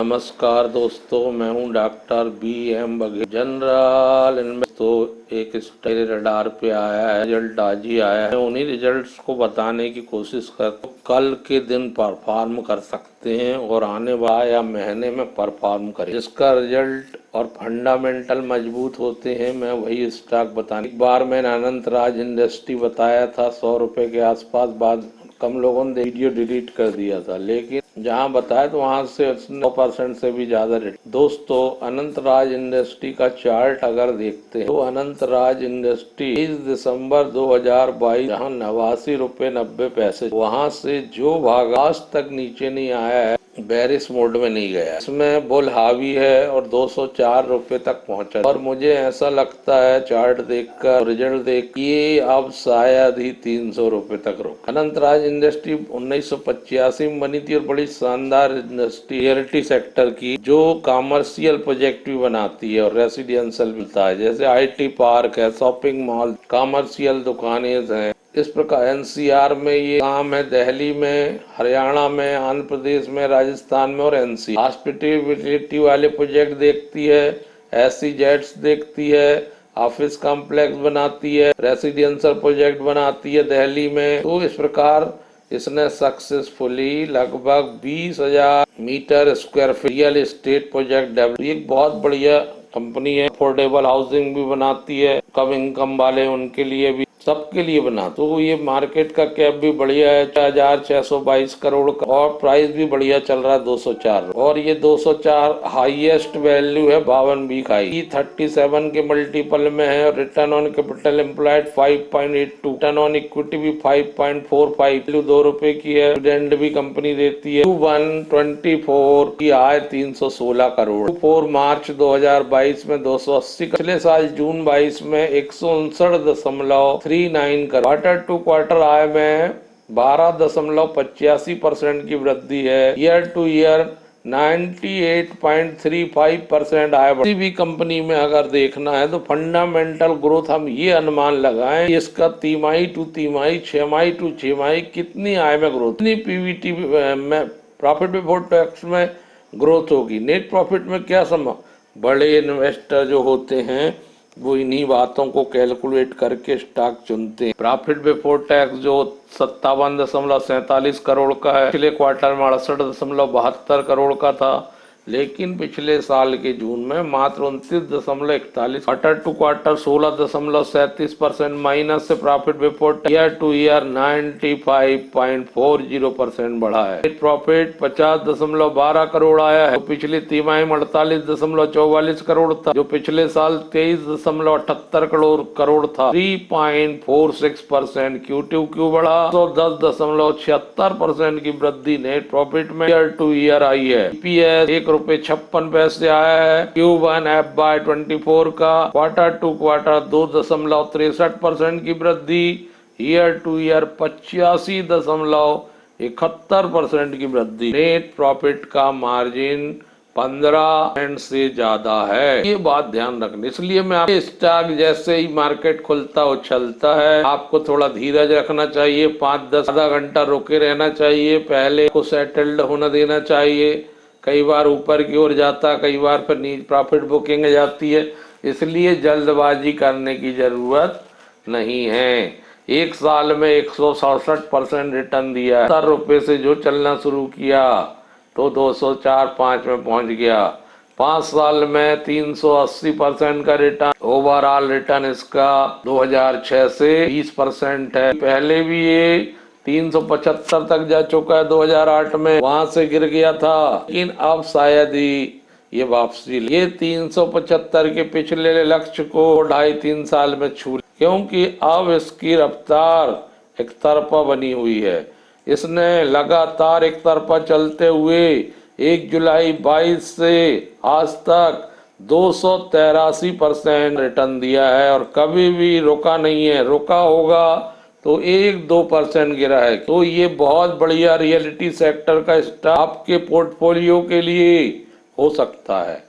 नमस्कार दोस्तों, मैं हूं doctor BM. Baghel. General invest तो एक स्टेज रडार पे आया है, रिजल्ट आज ही आया है। उन्हीं रिजल्ट्स को बताने की कोशिश कर कल के दिन परफॉर्म कर सकते हैं और आने वाले या महीने में परफॉर्म करें। जिसका रिजल्ट और फंडामेंटल मजबूत होते हैं, मैं वही स्टॉक बताने। एक बार मैंने अनंत राज इंडस्ट्री बताया था 100 रुपए के आसपास, बाद कम लोगों ने वीडियो डिलीट कर दिया था, लेकिन जहां बताया तो वहां से 9% से भी ज्यादा रेट। दोस्तों, अनंत राज इंडस्ट्री का चार्ट अगर देखते हैं तो अनंत राज इंडस्ट्री 20 दिसंबर 2022 जहां 89 रुपए 90 पैसे, वहां से जो भाग आज तक नीचे नहीं आया है, बेरिश मोड में नहीं गया, इसमें बुल हावी है और 204 रुपए तक पहुंचा। और मुझे ऐसा लगता है चार्ट देखकर, रिजल्ट देख, ये अब शायद ही 300 रुपए तक रुक। अनंत राज इंडस्ट्री 1985 में बनी थी और बड़ी शानदार इंडस्ट्री, रियल्टी सेक्टर की, जो कॉमर्शियल प्रोजेक्ट भी बनाती है और रेसिडेंशियल मिलता है, जैसे IT पार्क है, शॉपिंग मॉल, कॉमर्शियल दुकानें हैं। इस प्रकार NCR में ये काम है, दिल्ली में, हरियाणा में, आंध्र प्रदेश में, राजस्थान में और NC। हॉस्पिटलिटी वाले प्रोजेक्ट देखती है, SEZs देखती है, ऑफिस कॉम्प्लेक्स बनाती है, रेसिडेंशियल प्रोजेक्ट बनाती है दिल्ली में। तो इस प्रकार इसने सक्सेसफुली लगभग 20,000 metre square feet real estate project develop. एक बहुत बढ़िया कंपनी है, अफोर्डेबल हाउसिंग भी बनाती है, कम इनकम वाले उनके लिए भी, सबके लिए बना। तो ये मार्केट का कैप भी बढ़िया है, 4,622 करोड़ का, और प्राइस भी बढ़िया चल रहा है 204, और ये 204 हाईएस्ट वैल्यू है 52 वीक हाई, 37 के मल्टीपल में है, और return on capital employed 5.82, return on equity भी 5.45, वैल्यू 2 रुपए की है, डिविडेंड भी कंपनी देती है। 124 की आय 316 करोड़, 4 मार्च 2022 में 280, पिछले साल जून 22 में 159.39 करोड़। क्वार्टर टू क्वार्टर आय में 12.85% की वृद्धि है। ईयर टू ईयर 98.35% आय। किसी भी कंपनी में अगर देखना है तो फंडामेंटल ग्रोथ हम ये अनुमान लगाएं, इसका तिमाही टू तिमाही, छमाही टू छमाही कितनी आय में ग्रोथ, कितनी PBT में, प्रॉफिट बिफोर टैक्स में ग्रोथ होगी, नेट प्रॉफिट में क्या संभव। बड़े इन्वेस्टर जो होते हैं वो इन्हीं बातों को कैलकुलेट करके स्टॉक चुनते हैं। प्रॉफिट बिफोर टैक्स जो 57.47 करोड़ का है, पिछले क्वार्टर में 68.72 करोड़ का था, लेकिन पिछले साल के जून में मात्र 29.41। क्वार्टर टू क्वार्टर 16.37% माइनस से profit before year two year 95.40% बढ़ा है। नेट प्रॉफिट 50.12 करोड़ आया है, तो पिछले तिमाही में 48.44 करोड़ था, जो पिछले साल 23.78 करोड़ था। 3.46% क्यू बढ़ा, तो 10.76% की वृद्धि नेट प्रॉफिट में ईयर टू ईयर आई है। EPS ₹1.56 आया है। Q1 FY24 का क्वार्टर टू क्वार्टर 2.63% की वृद्धि, ईयर टू ईयर 85.71% की वृद्धि। नेट प्रॉफिट का मार्जिन 15% से ज्यादा है, ये बात ध्यान रखनी। इसलिए मैं आपके स्टॉक जैसे ही मार्केट खुलता उछलता है, आपको थोड़ा धीरज रखना चाहिए, 5-10 आधा घंटा रुके रहना चाहिए, पहले को सेटल्ड होना देना चाहिए। कई बार ऊपर की ओर जाता, कई बार फिर नीचे प्रॉफिट बुकिंग जाती है, इसलिए जल्दबाजी करने की जरूरत नहीं है। एक साल में 167% रिटर्न दिया है। 70 रुपए से जो चलना शुरू किया तो 204-5 में पहुंच गया। 5 साल में 380% का रिटर्न, ओवरऑल रिटर्न इसका 2006 से 20% है। पहले भी ये 375 तक जा चुका है 2008 में, वहां से गिर गया था, लेकिन अब शायद ही ये वापसी, ये 375 के पिछले लक्ष्य को 2.5-3 साल में छू, क्योंकि अब इसकी रफ्तार एक तरफा बनी हुई है। इसने लगातार एक तरफा चलते हुए 1 जुलाई 22 से आज तक 283% रिटर्न दिया है और कभी भी रुका नहीं है। रुका होगा तो 1-2% गिरा है। तो ये बहुत बढ़िया रियलिटी सेक्टर का स्टॉक आपके पोर्टफोलियो के लिए हो सकता है,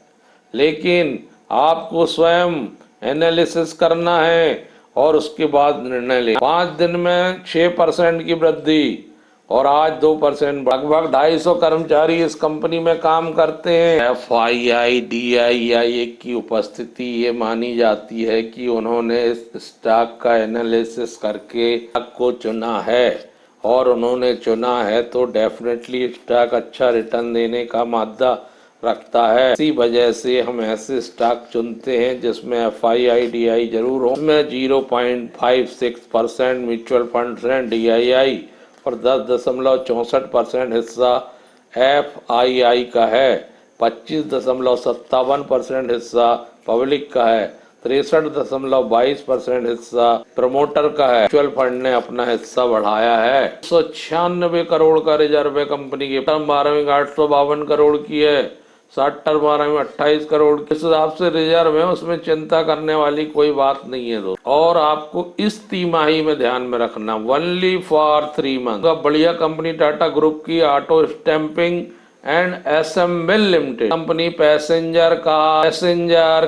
लेकिन आपको स्वयं एनालिसिस करना है और उसके बाद निर्णय ले। 5 दिन में 6% की वृद्धि और आज 2%। लगभग 250 कर्मचारी इस कंपनी में काम करते हैं। FII DII की उपस्थिति ये मानी जाती है कि उन्होंने स्टॉक का एनालिसिस करके स्टॉक को चुना है, और उन्होंने चुना है तो डेफिनेटली स्टॉक अच्छा रिटर्न देने का मादा रखता है। इसी वजह से हम ऐसे स्टॉक चुनते हैं जिसमें FII DI जरूर हो। इसमें 0.56% म्यूचुअल फंड्स हैं DII, और 10.64% हिस्सा FII का है। 25.57% हिस्सा पब्लिक का है। 63.22% हिस्सा प्रमोटर का है। म्यूचुअल फंड ने अपना हिस्सा बढ़ाया है। 196 करोड़ का रिजर्व है कंपनी के। टर्म 12 में 852 करोड़ की है। 60 टर्म 12 में 28 करोड़ की। इस हिसाब से रिजर्व है, उसमें चिंता करने वाली कोई बात नहीं है दोस्तों। और आपको इस तिमाही में ध्यान में रखना, ओनली फॉर 3 मंथ। बढ़िया कंपनी टाटा ग्रुप की auto stamping and assemble limited company passenger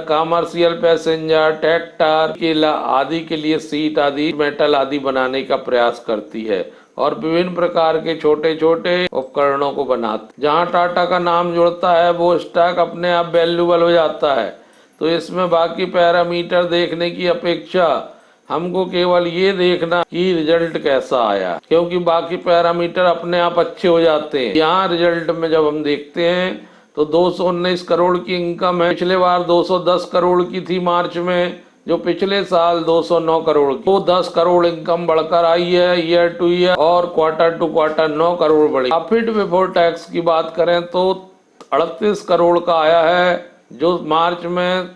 commercial passenger tractor आदि के लिए सीट आदि मेटल आदि बनाने का प्रयास करती है, और विभिन्न प्रकार के छोटे छोटे उपकरणों को बनाती। जहां टाटा का नाम जुड़ता है वो स्टॉक अपने आप वैल्यूएबल हो जाता है। तो इसमें बाकी पैरामीटर देखने की अपेक्षा हमको केवल ये देखना कि रिजल्ट कैसा आया, क्योंकि बाकी पैरामीटर अपने आप अच्छे हो जाते हैं। यहाँ रिजल्ट में जब हम देखते हैं तो 219 करोड़ की इनकम है। पिछले बार 210 करोड़ की थी मार्च में, जो पिछले साल 209 करोड़ की। तो 10 करोड़ इनकम बढ़कर आई है ईयर टू ईयर, और क्वार्टर टू क्वार्टर 9 करोड़ बढ़ी। प्रॉफिट बिफोर टैक्स की बात करें तो 38 करोड़ का आया है, जो मार्च में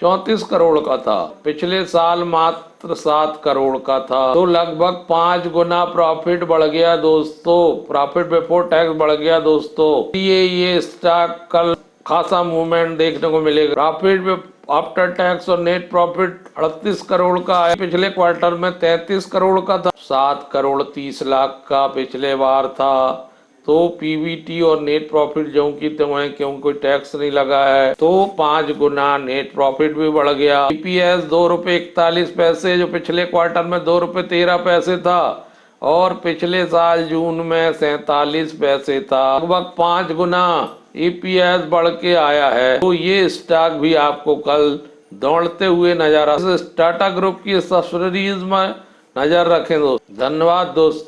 34 करोड़ का था। पिछले साल मात्र 7 करोड़ का था। तो लगभग 5 गुना प्रॉफिट बढ़ गया दोस्तों। प्रॉफिट बिफोर टैक्स बढ़ गया दोस्तों। ये स्टॉक कल खासा मूवमेंट देखने को मिलेगा। प्रॉफिट आफ्टर टैक्स और नेट प्रॉफिट 38 करोड़ का है। पिछले क्वार्टर में 33 करोड़ का था। 7 करोड़ 30 लाख का पिछले बार था। तो PBT और नेट प्रॉफिट जो की तुम्हें क्यों कोई टैक्स नहीं लगा है, तो 5 गुना नेट प्रॉफिट भी बढ़ गया। EPS 2 रुपये 41 पैसे, जो पिछले क्वार्टर में 2 रुपये 13 पैसे था, और पिछले साल जून में 47 पैसे था। लगभग 5 गुना EPS बढ़ के आया है। तो ये स्टॉक भी आपको कल दौड़ते हुए नजर आ। टाटा ग्रुप की सब्सिडीज में नजर रखें दोस्तों। धन्यवाद दोस्तों।